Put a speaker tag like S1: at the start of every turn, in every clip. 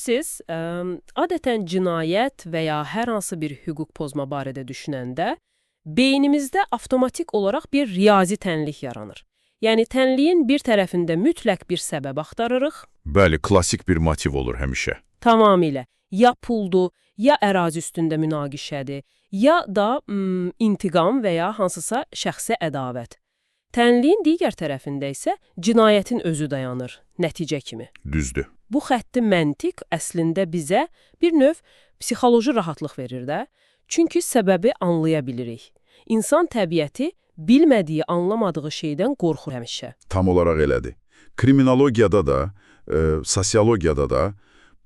S1: Bilirsiniz, adətən cinayət və ya hər hansı bir hüquq pozma barədə düşünəndə beynimizdə avtomatik olaraq bir riyazi tənlik yaranır. Yəni tənliyin bir tərəfində mütləq bir səbəb axtarırıq.
S2: Bəli, klassik bir motiv olur həmişə.
S1: Tamamilə. Ya puldur, ya ərazi üstündə münaqişədir, ya da intiqam və ya hansısa şəxsi ədavət. Tənliyin digər tərəfində isə cinayətin özü dayanır, nəticə kimi.
S2: Düzdür.
S1: Bu xətti məntiq əslində bizə bir növ psixoloji rahatlıq verir də. Çünki səbəbi anlaya bilirik. İnsan təbiəti bilmədiyi, anlamadığı şeydən qorxur həmişə.
S2: Tam olaraq elədir. Kriminologiyada da, sosiologiyada da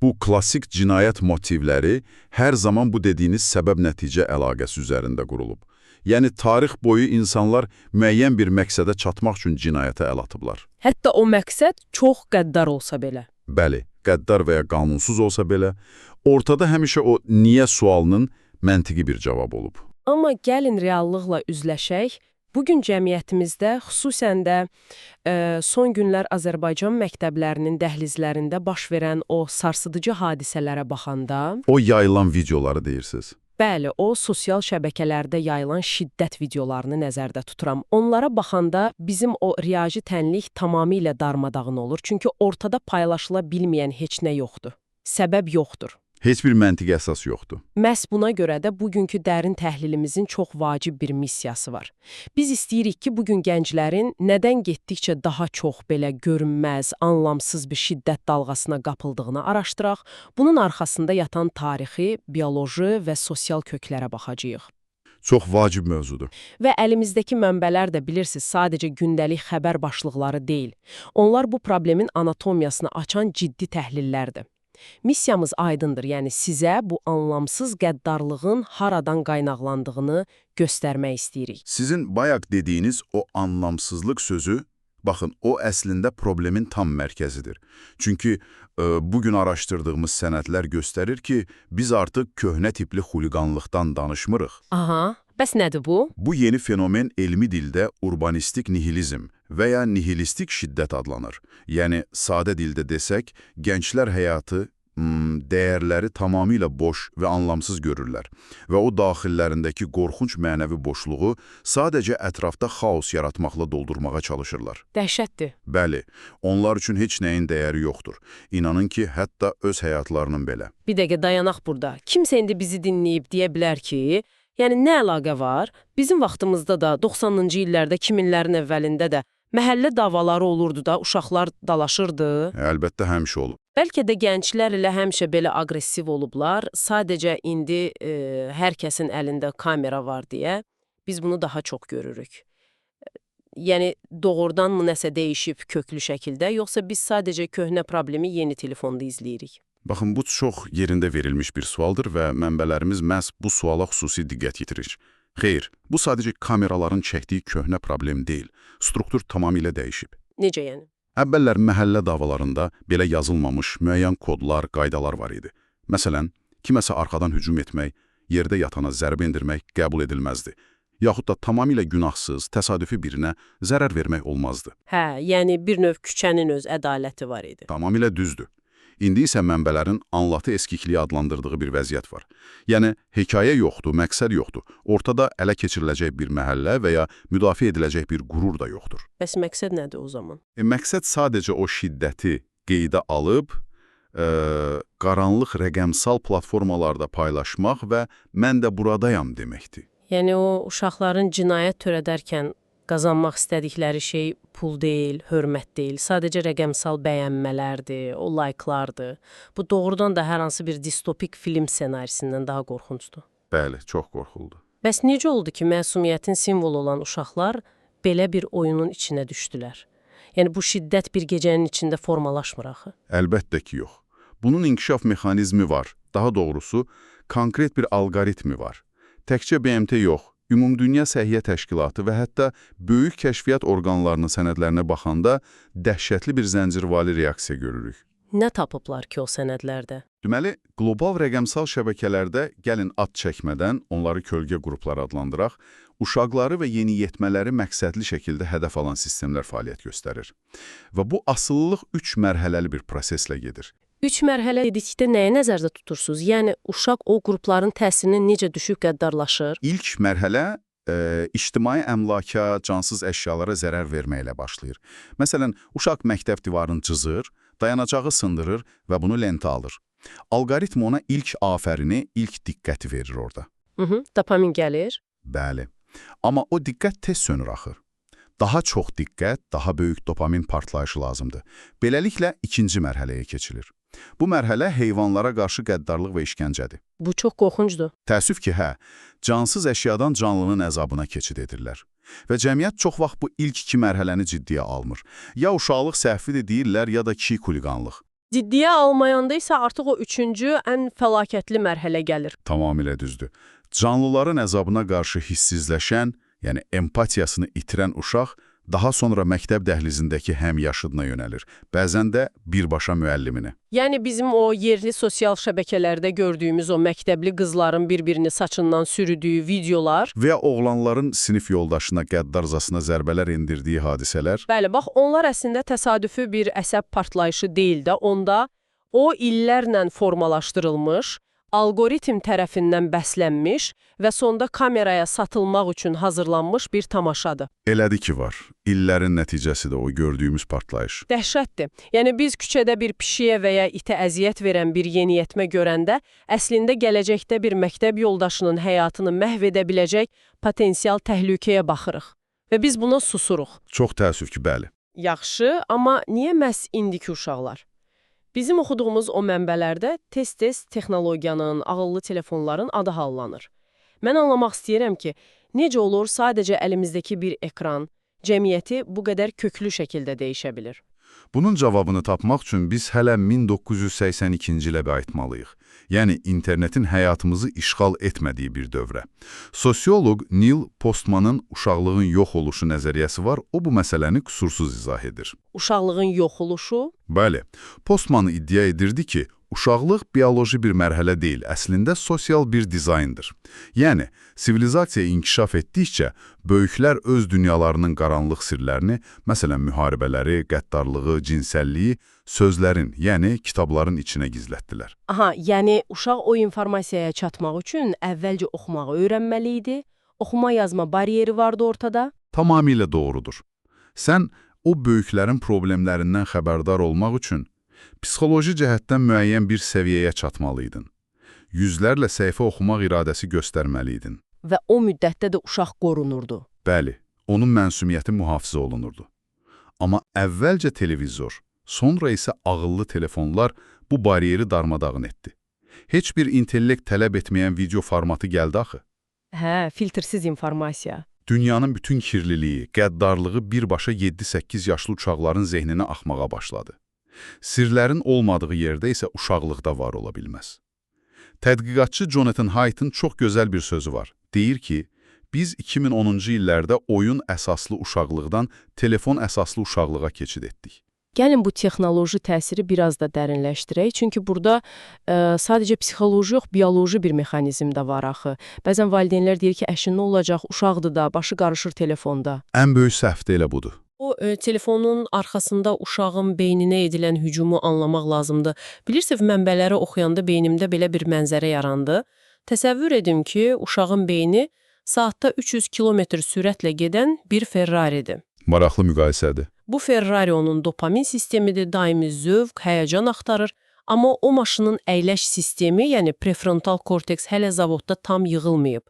S2: bu klassik cinayət motivləri hər zaman bu dediyiniz səbəb-nəticə əlaqəsi üzərində qurulub. Yəni, tarix boyu insanlar müəyyən bir məqsədə çatmaq üçün cinayətə əl atıblar.
S1: Hətta o məqsəd çox qəddar olsa belə.
S2: Bəli, qəddar və ya qanunsuz olsa belə, ortada həmişə o niyə sualının məntiqi bir cavab olub.
S1: Amma gəlin reallıqla üzləşək. Bugün cəmiyyətimizdə, xüsusən də son günlər Azərbaycan məktəblərinin dəhlizlərində baş verən o sarsıdıcı hadisələrə baxanda...
S2: O yayılan videoları deyirsiniz.
S1: Bəli, o sosial şəbəkələrdə yayılan şiddət videolarını nəzərdə tuturam. Onlara baxanda bizim o riyazi tənlik tamamilə darmadağın olur. Çünki ortada paylaşıla bilməyən heç nə yoxdur. Səbəb yoxdur.
S2: Heç bir məntiqi əsas yoxdur.
S1: Məhz buna görə də bugünkü dərin təhlilimizin çox vacib bir missiyası var. Biz istəyirik ki, bugün gənclərin nədən getdikcə daha çox belə görünməz, anlamsız bir şiddət dalğasına qapıldığını araşdıraq, bunun arxasında yatan tarixi, bioloji və sosial köklərə baxacağıq.
S2: Çox vacib mövzudur.
S1: Və əlimizdəki mənbələr də bilirsiniz, sadəcə gündəlik xəbər başlıqları deyil. Onlar bu problemin anatomiyasını açan ciddi təhlillərdir. Missiyamız aydındır, yəni sizə bu anlamsız qəddarlığın haradan qaynaqlandığını göstərmək istəyirik.
S2: Sizin bayaq dediyiniz o anlamsızlıq sözü, baxın, o əslində problemin tam mərkəzidir. Çünki bugün araşdırdığımız sənədlər göstərir ki, biz artıq köhnə tipli xuliqanlıqdan danışmırıq.
S1: Aha, bəs nədir bu?
S2: Bu yeni fenomen elmi dildə urbanistik nihilizm və ya nihilistik şiddət adlanır. Yəni, sadə dildə desək, gənclər həyatı, dəyərləri tamamilə boş və anlamsız görürlər və o daxillərindəki qorxunc mənəvi boşluğu sadəcə ətrafda xaos yaratmaqla doldurmağa çalışırlar.
S1: Dəhşətdir.
S2: Bəli, onlar üçün heç nəyin dəyəri yoxdur. İnanın ki, hətta öz həyatlarının belə.
S1: Bir dəqiqə dayanaq burada. Kimsə indi bizi dinləyib deyə bilər ki, yəni nə əlaqə var? Bizim vaxtımızda da 90-cı illərdə, 2000-lərin əvvəlində də məhəllə davaları olurdu da, uşaqlar dalaşırdı.
S2: Əlbəttə həmişə olub.
S1: Bəlkə də gənclər ilə həmişə belə aqressiv olublar. Sadəcə indi hər kəsin əlində kamera var deyə biz bunu daha çox görürük. Yəni doğrudan mı nəsə dəyişib köklü şəkildə, yoxsa biz sadəcə köhnə problemi yeni telefonda izləyirik?
S2: Baxın, bu çox yerində verilmiş bir sualdır və mənbələrimiz məhz bu suala xüsusi diqqət yetirir. Xeyr, bu sadəcə kameraların çəkdiyi köhnə problem deyil. Struktur tamamilə dəyişib.
S1: Necə yəni?
S2: Əvvəllər məhəllə davalarında belə yazılmamış müəyyən kodlar, qaydalar var idi. Məsələn, kiməsə arxadan hücum etmək, yerdə yatana zərbə endirmək qəbul edilməzdi. Yaxud da tamamilə günahsız, təsadüfi birinə zərər vermək olmazdı.
S1: Hə, yəni bir növ küçənin öz ədaləti var idi.
S2: Tamamilə düzdür. İndi isə mənbələrin anlatı eskikliyi adlandırdığı bir vəziyyət var. Yəni, hekayə yoxdur, məqsəd yoxdur. Ortada ələ keçiriləcək bir məhəllə və ya müdafiə ediləcək bir qürur da yoxdur.
S1: Bəs məqsəd nədir o zaman?
S2: Məqsəd sadəcə o şiddəti qeydə alıb, qaranlıq rəqəmsal platformalarda paylaşmaq və mən də buradayam deməkdir.
S1: Yəni o uşaqların cinayət törədərkən qazanmaq istədikləri şey pul deyil, hörmət deyil, sadəcə rəqəmsal bəyənmələrdir, o layqlardır. Bu doğrudan da hər hansı bir distopik film ssenarisindən daha qorxuncdur.
S2: Bəli, çox qorxuldu.
S1: Bəs necə oldu ki, məsumiyyətin simvolu olan uşaqlar belə bir oyunun içinə düşdülər? Yəni bu şiddət bir gecənin içində formalaşmır axı?
S2: Əlbəttə ki, yox. Bunun inkişaf mexanizmi var. Daha doğrusu, konkret bir alqoritmi var. Təkcə BMT yox. Ümumdünya Səhiyyə Təşkilatı və hətta böyük kəşfiyyat orqanlarının sənədlərinə baxanda dəhşətli bir zəncirvari reaksiya görürük.
S1: Nə tapıblar ki o sənədlərdə?
S2: Deməli, qlobal rəqəmsal şəbəkələrdə gəlin ad çəkmədən, onları kölgə qrupları adlandıraq, uşaqları və yeniyetmələri məqsədli şəkildə hədəf alan sistemlər fəaliyyət göstərir. Və bu asılılıq 3 mərhələli bir proseslə gedir.
S1: Üç mərhələ dedikdə nəyə nəzərdə tutursunuz? Yəni, uşaq o qrupların təsirinə necə düşüb qəddarlaşır?
S2: İlk mərhələ ictimai əmlaka, cansız əşyalara zərər verməklə başlayır. Məsələn, uşaq məktəb divarını cızır, dayanacağı sındırır və bunu lentə alır. Alqoritm ona ilk afərini, ilk diqqəti verir orada.
S1: Dopamin gəlir.
S2: Bəli. Amma o diqqət tez sönür axır. Daha çox diqqət, daha böyük dopamin partlayışı lazımdır. Beləliklə, ikinci mərhələyə keçilir. Bu mərhələ heyvanlara qarşı qəddarlıq və işgəncədir.
S1: Bu çox qorxuncdur.
S2: Təəssüf ki, cansız əşyadan canlının əzabına keçid edirlər. Və cəmiyyət çox vaxt bu ilk iki mərhələni ciddiyə almır. Ya uşaqlıq səhvidir deyirlər, ya da kiçik xuliqanlıq.
S1: Ciddiyə almayanda isə artıq o üçüncü, ən fəlakətli mərhələ gəlir.
S2: Tamamilə düzdür. Canlıların əzabına qarşı hissizləşən, yəni empatiyasını itirən uşaq daha sonra məktəb dəhlizindəki həmyaşıdına yönəlir. Bəzən də birbaşa müəlliminə.
S1: Yəni bizim o yerli sosial şəbəkələrdə gördüyümüz o məktəbli qızların bir-birini saçından sürüdüyü videolar
S2: Və ya oğlanların sinif yoldaşına, qəddarzasına zərbələr endirdiyi hadisələr.
S1: Bəli, bax, onlar əslində təsadüfi bir əsəb partlayışı deyil də, onda o illərlə formalaşdırılmış, alqoritm tərəfindən bəslənmiş və sonda kameraya satılmaq üçün hazırlanmış bir tamaşadır.
S2: Elədi ki var. İllərin nəticəsidir o gördüyümüz partlayış.
S1: Dəhşətdir. Yəni biz küçədə bir pişiyə və ya itə əziyyət verən bir yeniyetmə görəndə, əslində gələcəkdə bir məktəb yoldaşının həyatını məhv edə biləcək potensial təhlükəyə baxırıq. Və biz buna susuruq.
S2: Çox təəssüf ki, bəli.
S1: Yaxşı, amma niyə məhz indiki uşaqlar? Bizim oxuduğumuz o mənbələrdə tez-tez texnologiyanın, ağıllı telefonların adı hallanır. Mən anlamaq istəyirəm ki, necə olur sadəcə əlimizdəki bir ekran cəmiyyəti bu qədər köklü şəkildə dəyişə bilir?
S2: Bunun cavabını tapmaq üçün biz hələ 1982-ci ilə qayıtmalıyıq. Yəni, internetin həyatımızı işğal etmədiyi bir dövrə. Sosioloq Neil Postmanın uşaqlığın yox oluşu nəzəriyyəsi var, o bu məsələni qüsursuz izah edir.
S1: Uşaqlığın yox oluşu?
S2: Bəli, Postman iddia edirdi ki, uşaqlıq bioloji bir mərhələ deyil, əslində sosial bir dizayndır. Yəni, sivilizasiya inkişaf etdikcə, böyüklər öz dünyalarının qaranlıq sirlərini, məsələn, müharibələri, qəddarlığı, cinsəlliyi, sözlərin, yəni kitabların içinə gizlətdilər.
S1: Aha, yəni uşaq o informasiyaya çatmaq üçün əvvəlcə oxumağı öyrənməli idi, oxuma-yazma bariyeri vardı ortada.
S2: Tamamilə doğrudur. Sən o böyüklərin problemlərindən xəbərdar olmaq üçün psixoloji cəhətdən müəyyən bir səviyyəyə çatmalıydın. Yüzlərlə səhifə oxumaq iradəsi göstərməliydin.
S1: Və o müddətdə də uşaq qorunurdu.
S2: Bəli, onun mənsumiyyəti mühafizə olunurdu. Amma əvvəlcə televizor, sonra isə ağıllı telefonlar bu bariyeri darmadağın etdi. Heç bir intellekt tələb etməyən video formatı gəldi axı.
S1: Hə, filtrsiz informasiya.
S2: Dünyanın bütün kirliliyi, qəddarlığı birbaşa 7-8 yaşlı uşaqların zehninə axmağa başladı. Sirlərin olmadığı yerdə isə uşaqlıqda var ola bilməz. Tədqiqatçı Jonathan Haidt'ın çox gözəl bir sözü var. Deyir ki, biz 2010-cu illərdə oyun əsaslı uşaqlıqdan telefon əsaslı uşaqlığa keçid etdik.
S1: Gəlin bu texnoloji təsiri biraz da dərinləşdirək, çünki burada sadəcə psixoloji yox, bioloji bir mexanizm də var axı. Bəzən valideynlər deyir ki, əşin nə olacaq, uşaqdır da, başı qarışır telefonda.
S2: Ən böyük səhv də elə budur.
S1: O telefonun arxasında uşağın beyninə edilən hücumu anlamaq lazımdır. Bilirsiniz, mənbələri oxuyanda beynimdə belə bir mənzərə yarandı. Təsəvvür edim ki, uşağın beyni saatda 300 kilometr sürətlə gedən bir Ferrari'dir.
S2: Maraqlı müqayisədir.
S1: Bu Ferrari onun dopamin sistemidir, daimi zövq, həyəcan axtarır. Amma o maşının əyləş sistemi, yəni prefrontal korteks hələ zavodda tam yığılmayıb.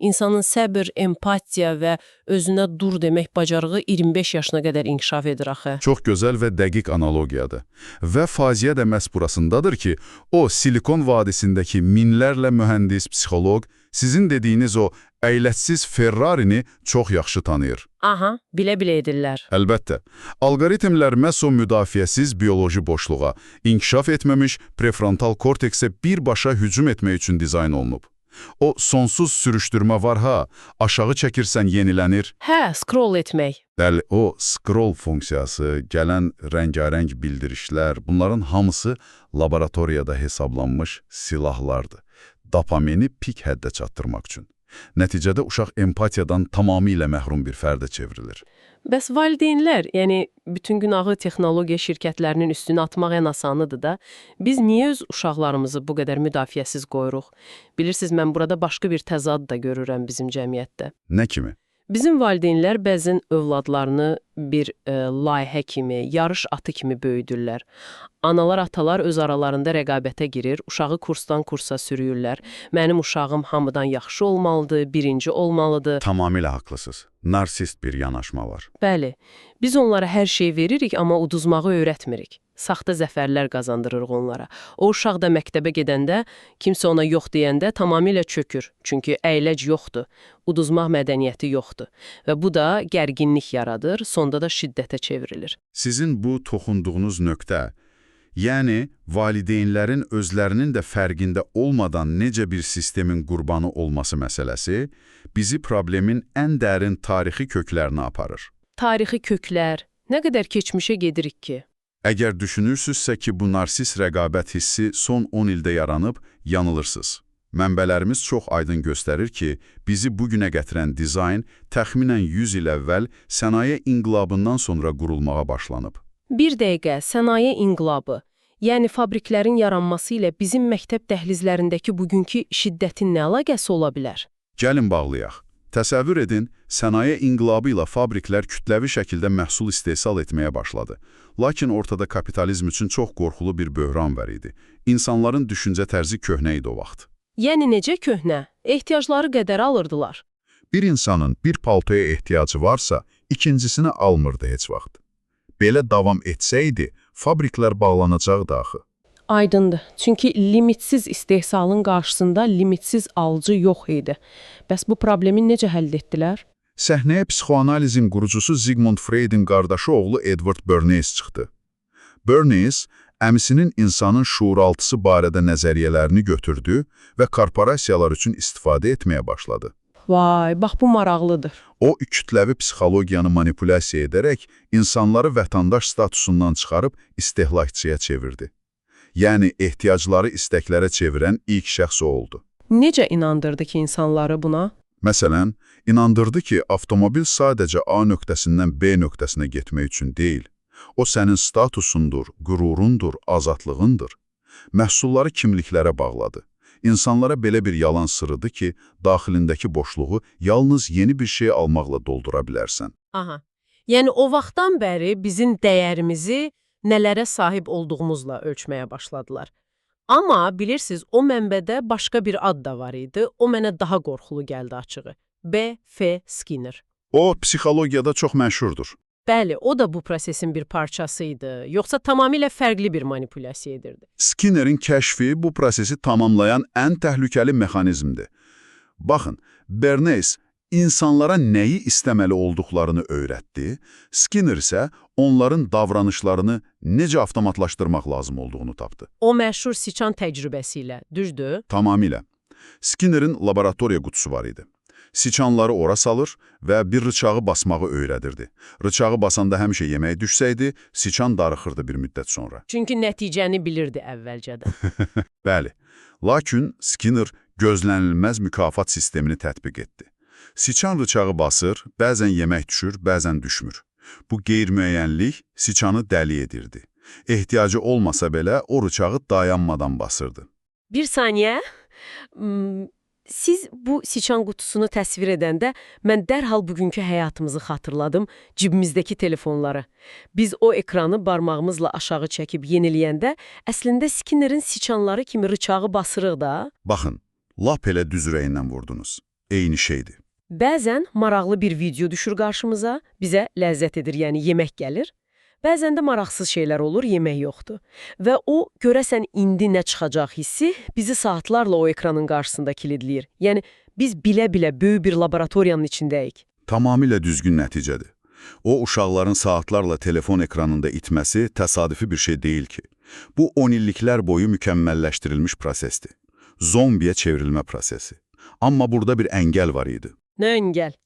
S1: İnsanın səbir, empatiya və özünə dur demək bacarığı 25 yaşına qədər inkişaf edir axı.
S2: Çox gözəl və dəqiq analogiyadır. Və faciə də məhz burasındadır ki, o Silikon vadisindəki minlərlə mühəndis, psixoloq, sizin dediyiniz o əylətsiz Ferrari-ni çox yaxşı tanıyır.
S1: Aha, bilə-bilə edirlər.
S2: Əlbəttə, alqoritmlər məhz o müdafiəsiz bioloji boşluğa, inkişaf etməmiş prefrontal korteksə birbaşa hücum etmək üçün dizayn olunub. O sonsuz sürüşdürmə var ha, aşağı çəkirsən yenilənir.
S1: Hə, scroll etmək.
S2: Bəli, o scroll funksiyası, gələn rəngarəng bildirişlər, bunların hamısı laboratoriyada hesablanmış silahlardır. Dopamini pik həddə çatdırmaq üçün. Nəticədə uşaq empatiyadan tamamilə məhrum bir fərdə çevrilir.
S1: Bəs valideynlər, yəni bütün günağı texnologiya şirkətlərinin üstünə atmaq ən asanıdır da, biz niyə öz uşaqlarımızı bu qədər müdafiəsiz qoyuruq? Bilirsiniz, mən burada başqa bir təzad da görürəm bizim cəmiyyətdə.
S2: Nə kimi?
S1: Bizim valideynlər bəzən övladlarını bir layihə kimi, yarış atı kimi böyüdürlər. Analar, atalar öz aralarında rəqabətə girir, uşağı kursdan kursa sürüyürlər. Mənim uşağım hamıdan yaxşı olmalıdır, birinci olmalıdır.
S2: Tamamilə haqlısınız. Narsist bir yanaşma var.
S1: Bəli, biz onlara hər şey veririk, amma uduzmağı öyrətmirik. Saxta zəfərlər qazandırırıq onlara. O uşaq da məktəbə gedəndə, kimsə ona yox deyəndə tamamilə çökür. Çünki əyləc yoxdur, uduzmaq mədəniyyəti yoxdur. Və bu da gərginlik yaradır, sonda da şiddətə çevrilir.
S2: Sizin bu toxunduğunuz nöqtə, yəni valideynlərin özlərinin də fərqində olmadan necə bir sistemin qurbanı olması məsələsi, bizi problemin ən dərin tarixi köklərinə aparır.
S1: Tarixi köklər, nə qədər keçmişə gedirik ki?
S2: Əgər düşünürsünüzsə ki, bu narsist rəqabət hissi son 10 ildə yaranıb, yanılırsınız. Mənbələrimiz çox aydın göstərir ki, bizi bugünə gətirən dizayn təxminən 100 il əvvəl sənaye inqilabından sonra qurulmağa başlanıb.
S1: Bir dəqiqə, sənaye inqilabı, yəni fabriklərin yaranması ilə bizim məktəb dəhlizlərindəki bugünkü şiddətin nə əlaqəsi ola bilər?
S2: Gəlin bağlayaq. Təsəvvür edin, sənaye inqilabı ilə fabriklər kütləvi şəkildə məhsul istehsal etməyə başladı. Lakin ortada kapitalizm üçün çox qorxulu bir böhran var idi. İnsanların düşüncə tərzi köhnə idi o vaxt.
S1: Yəni necə köhnə? Ehtiyacları qədər alırdılar.
S2: Bir insanın bir paltoya ehtiyacı varsa, ikincisini almırdı heç vaxt. Belə davam etsəydi, fabriklər bağlanacaqdı axı.
S1: Aydındır. Çünki limitsiz istehsalın qarşısında limitsiz alıcı yox idi. Bəs bu problemi necə həll etdilər?
S2: Səhnəyə psixoanalizin qurucusu Sigmund Freud'in qardaşı oğlu Edward Bernays çıxdı. Bernays, əmisinin insanın şuuraltısı barədə nəzəriyyələrini götürdü və korporasiyalar üçün istifadə etməyə başladı.
S1: Vay, bax bu maraqlıdır.
S2: O, kütləvi psixologiyanı manipulyasiya edərək insanları vətəndaş statusundan çıxarıb istehlakçıya çevirdi. Yəni, ehtiyacları istəklərə çevirən ilk şəxs o oldu.
S1: Necə inandırdı ki insanları buna?
S2: Məsələn, inandırdı ki, avtomobil sadəcə A nöqtəsindən B nöqtəsinə getmək üçün deyil. O, sənin statusundur, qürurundur, azadlığındır. Məhsulları kimliklərə bağladı. İnsanlara belə bir yalan sırıdı ki, daxilindəki boşluğu yalnız yeni bir şey almaqla doldura bilərsən.
S1: Aha. Yəni, o vaxtdan bəri bizim dəyərimizi nələrə sahib olduğumuzla ölçməyə başladılar. Amma bilirsiniz, o mənbədə başqa bir ad da var idi. O mənə daha qorxulu gəldi açığı. B.F. Skinner.
S2: O, psixologiyada çox məşhurdur.
S1: Bəli, o da bu prosesin bir parçası idi. Yoxsa tamamilə fərqli bir manipulyasiya edirdi.
S2: Skinnerin kəşfi bu prosesi tamamlayan ən təhlükəli mexanizmdir. Baxın, Bernays insanlara nəyi istəməli olduqlarını öyrətdi, Skinner isə onların davranışlarını necə avtomatlaşdırmaq lazım olduğunu tapdı.
S1: O məşhur siçan təcrübəsi ilə, düzdür?
S2: Tamamilə. Skinnerin laboratoriya qutusu var idi. Siçanları ora salır və bir rıçağı basmağı öyrədirdi. Rıçağı basanda həmişə yemək düşsəydi, siçan darıxırdı bir müddət sonra.
S1: Çünki nəticəni bilirdi əvvəlcədən.
S2: Bəli. Lakin Skinner gözlənilməz mükafat sistemini tətbiq etdi. Siçan rıçağı basır, bəzən yemək düşür, bəzən düşmür. Bu qeyri-müəyyənlik siçanı dəli edirdi. Ehtiyacı olmasa belə o rıçağı dayanmadan basırdı.
S1: Bir saniyə. Siz bu siçan qutusunu təsvir edəndə mən dərhal bugünkü həyatımızı xatırladım, cibimizdəki telefonları. Biz o ekranı barmağımızla aşağı çəkib yeniləyəndə əslində Skinnerin siçanları kimi rıçağı basırıq da.
S2: Baxın, lap elə düz ürəyindən vurdunuz. Eyni şeydir.
S1: Bəzən maraqlı bir video düşür qarşımıza, bizə ləzzət edir, yəni yemək gəlir. Bəzən də maraqsız şeylər olur, yemək yoxdur. Və o, görəsən indi nə çıxacaq hissi bizi saatlarla o ekranın qarşısında kilidləyir. Yəni, biz bilə-bilə böyük bir laboratoriyanın içindəyik.
S2: Tamamilə düzgün nəticədir. O, uşaqların saatlarla telefon ekranında itməsi təsadüfi bir şey deyil ki. Bu, 10 illiklər boyu mükəmməlləşdirilmiş prosesdir. Zombiyə çevrilmə prosesi. Amma burada bir əngəl var idi.
S1: Nə əngəl?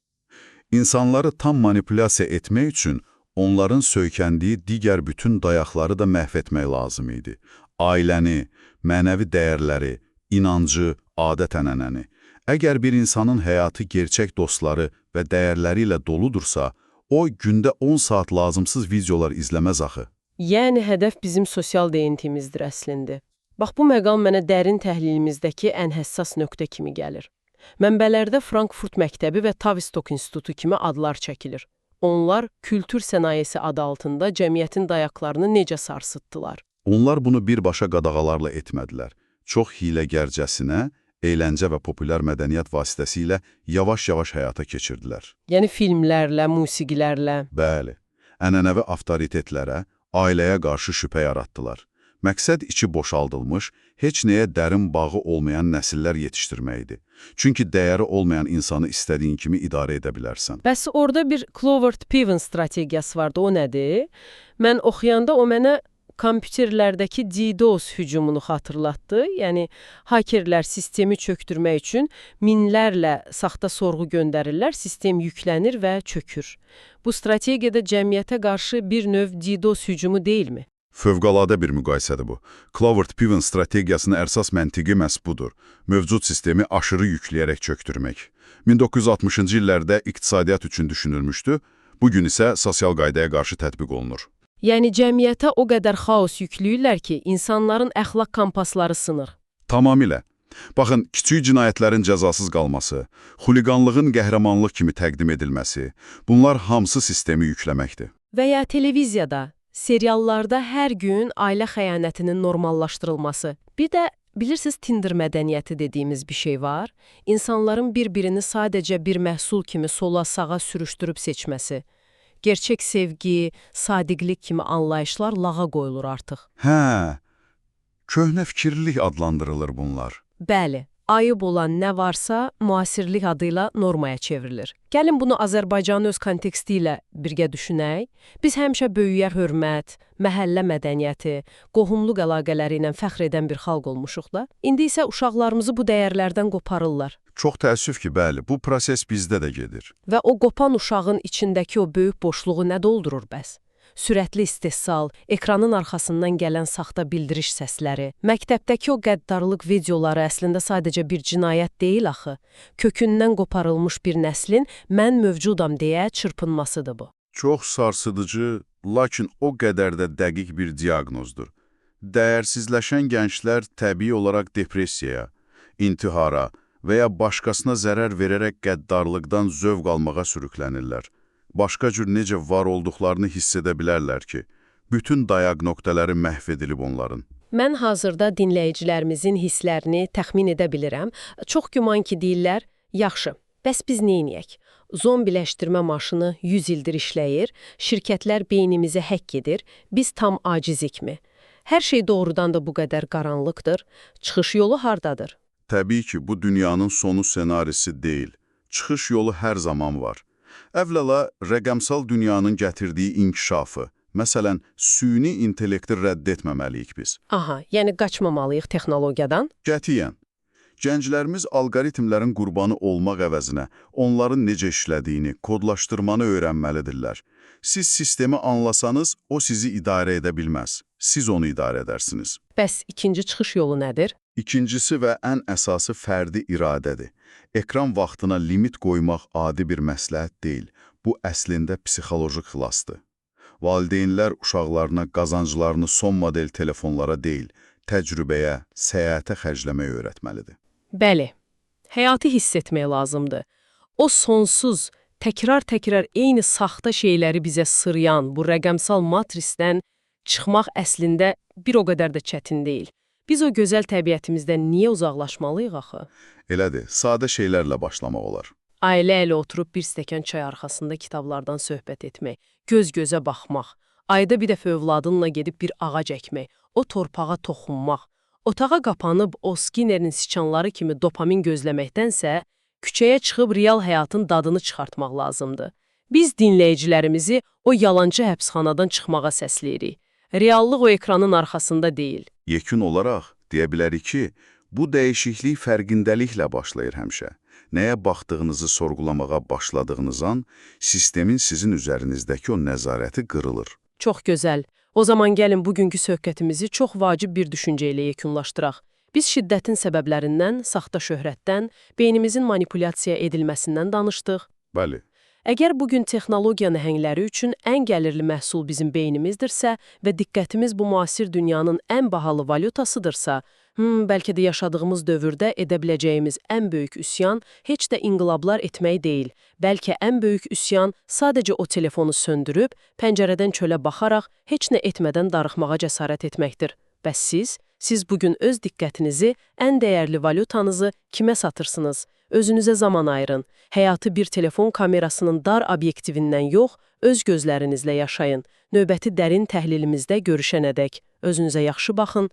S2: İnsanları tam manipulyasiya etmək üçün onların söykəndiyi digər bütün dayaqları da məhv etmək lazım idi. Ailəni, mənəvi dəyərləri, inancı, adət-ənənəni. Əgər bir insanın həyatı gerçək dostları və dəyərləri ilə doludursa, o gündə 10 saat lazımsız videolar izləməz axı.
S1: Yəni hədəf bizim sosial deyintimizdir əslində. Bax, bu məqam mənə dərin təhlilimizdəki ən həssas nöqtə kimi gəlir. Mənbələrdə Frankfurt məktəbi və Tavistock İnstitutu kimi adlar çəkilir. Onlar kültür sənayesi adı altında cəmiyyətin dayaqlarını necə sarsıtdılar?
S2: Onlar bunu birbaşa qadağalarla etmədilər. Çox hiyləgərcəsinə, əyləncə və populyar mədəniyyət vasitəsilə yavaş-yavaş həyata keçirdilər.
S1: Yəni filmlərlə, musiqilərlə.
S2: Bəli, ənənəvi avtoritetlərə, ailəyə qarşı şübhə yaratdılar. Məqsəd içi boşaldılmış, heç nəyə dərin bağı olmayan nəsillər yetişdirmək idi. Çünki dəyəri olmayan insanı istədiyin kimi idarə edə bilərsən.
S1: Bəs orada bir Clovert Piven strategiyası vardı, o nədir? Mən oxuyanda o mənə kompüterlərdəki DDoS hücumunu xatırlatdı. Yəni, hakerlər sistemi çökdürmək üçün minlərlə saxta sorğu göndərirlər, sistem yüklənir və çökür. Bu strategiyada cəmiyyətə qarşı bir növ DDoS hücumu deyilmi?
S2: Fövqəladə bir müqayisədir bu. Clovert Piven strategiyasının əsas məntiqi məhz budur. Mövcud sistemi aşırı yükləyərək çökdürmək. 1960-cı illərdə iqtisadiyyat üçün düşünülmüşdü, bugün isə sosial qaydaya qarşı tətbiq olunur.
S1: Yəni cəmiyyətə o qədər xaos yükləyirlər ki, insanların əxlaq kompasları sınır.
S2: Tamamilə. Baxın, kiçik cinayətlərin cəzasız qalması, xuliqanlığın qəhrəmanlıq kimi təqdim edilməsi, bunlar hamısı sistemi yükləməkdir.
S1: Və ya televiziyada, seriallarda hər gün ailə xəyanətinin normallaşdırılması. Bir də, bilirsiniz, Tinder mədəniyyəti dediyimiz bir şey var. İnsanların bir-birini sadəcə bir məhsul kimi sola-sağa sürüşdürüb seçməsi. Gerçək sevgi, sadiqlik kimi anlayışlar lağa qoyulur artıq.
S2: Hə, köhnə fikirlilik adlandırılır bunlar.
S1: Bəli, ayıb olan nə varsa müasirlik adıyla normaya çevrilir. Gəlin bunu Azərbaycanın öz konteksti ilə birgə düşünək. Biz həmişə böyüyə hörmət, məhəllə mədəniyyəti, qohumluq əlaqələri ilə fəxr edən bir xalq olmuşuq da. İndi isə uşaqlarımızı bu dəyərlərdən qoparırlar.
S2: Çox təəssüf ki, bəli, bu proses bizdə də gedir.
S1: Və o qopan uşağın içindəki o böyük boşluğu nə doldurur bəs? Sürətli istehsal, ekranın arxasından gələn saxta bildiriş səsləri, məktəbdəki o qəddarlıq videoları əslində sadəcə bir cinayət deyil axı. Kökündən qoparılmış bir nəslin mən mövcudam deyə çırpınmasıdır bu.
S2: Çox sarsıdıcı, lakin o qədər də dəqiq bir diaqnozdur. Dəyərsizləşən gənclər təbii olaraq depressiyaya, intihara və ya başqasına zərər verərək qəddarlıqdan zövq almağa sürüklənirlər. Başqa cür necə var olduqlarını hiss edə bilərlər ki, bütün dayaq nöqtələri məhv edilib onların.
S1: Mən hazırda dinləyicilərimizin hisslərini təxmin edə bilirəm. Çox güman ki, deyirlər, yaxşı, bəs biz neyniyək? Zombiləşdirmə maşını 100 ildir işləyir, şirkətlər beynimizi həkk edir, biz tam acizikmi? Hər şey doğrudan da bu qədər qaranlıqdır, çıxış yolu hardadır?
S2: Təbii ki, bu dünyanın sonu senarisi deyil. Çıxış yolu hər zaman var. Əvvəla, rəqəmsal dünyanın gətirdiyi inkişafı, məsələn, süni intellekti rədd etməməliyik biz.
S1: Aha, yəni qaçmamalıyıq texnologiyadan?
S2: Qətiyyən. Gənclərimiz alqoritmlərin qurbanı olmaq əvəzinə onların necə işlədiyini, kodlaşdırmanı öyrənməlidirlər. Siz sistemi anlasanız, o sizi idarə edə bilməz. Siz onu idarə edərsiniz.
S1: Bəs ikinci çıxış yolu nədir?
S2: İkincisi və ən əsası fərdi iradədir. Ekran vaxtına limit qoymaq adi bir məsləhət deyil. Bu əslində psixoloji xilasdır. Valideynlər uşaqlarına qazanclarını son model telefonlara deyil, təcrübəyə, səyahətə xərcləməyi öyrətməlidir.
S1: Bəli, həyatı hiss etmək lazımdır. O sonsuz, təkrar-təkrar eyni saxta şeyləri bizə sırıyan bu rəqəmsal matrisdən çıxmaq əslində bir o qədər də çətin deyil. Biz o gözəl təbiətimizdən niyə uzaqlaşmalıyıq axı?
S2: Elədir, sadə şeylərlə başlamaq olar.
S1: Ailə ilə oturub bir stəkan çay arxasında kitablardan söhbət etmək, göz-gözə baxmaq, ayda bir dəfə övladınla gedib bir ağac əkmək, o torpağa toxunmaq, otağa qapanıb o Skinnerin siçanları kimi dopamin gözləməkdənsə, küçəyə çıxıb real həyatın dadını çıxartmaq lazımdır. Biz dinləyicilərimizi o yalancı həbsxanadan çıxmağa səsləyirik. Reallıq o ekranın arxasında deyil.
S2: Yekun olaraq deyə bilərik ki, bu dəyişiklik fərqindəliklə başlayır həmişə. Nəyə baxdığınızı sorğulamağa başladığınız an, sistemin sizin üzərinizdəki o nəzarəti qırılır.
S1: Çox gözəl. O zaman gəlin bugünkü söhbətimizi çox vacib bir düşüncə ilə yekunlaşdıraq. Biz şiddətin səbəblərindən, saxta şöhrətdən, beynimizin manipulyasiya edilməsindən danışdıq.
S2: Bəli.
S1: Əgər bugün texnologiya nəhəngləri üçün ən gəlirli məhsul bizim beynimizdirsə və diqqətimiz bu müasir dünyanın ən bahalı valyutasıdırsa, bəlkə də yaşadığımız dövrdə edə biləcəyimiz ən böyük üsyan heç də inqilablar etmək deyil. Bəlkə ən böyük üsyan sadəcə o telefonu söndürüb, pəncərədən çölə baxaraq heç nə etmədən darıxmağa cəsarət etməkdir. Bəs siz bugün öz diqqətinizi, ən dəyərli valyutanızı kimə satırsınız? Özünüzə zaman ayırın. Həyatı bir telefon kamerasının dar obyektivindən yox, öz gözlərinizlə yaşayın. Növbəti dərin təhlilimizdə görüşənədək özünüzə yaxşı baxın.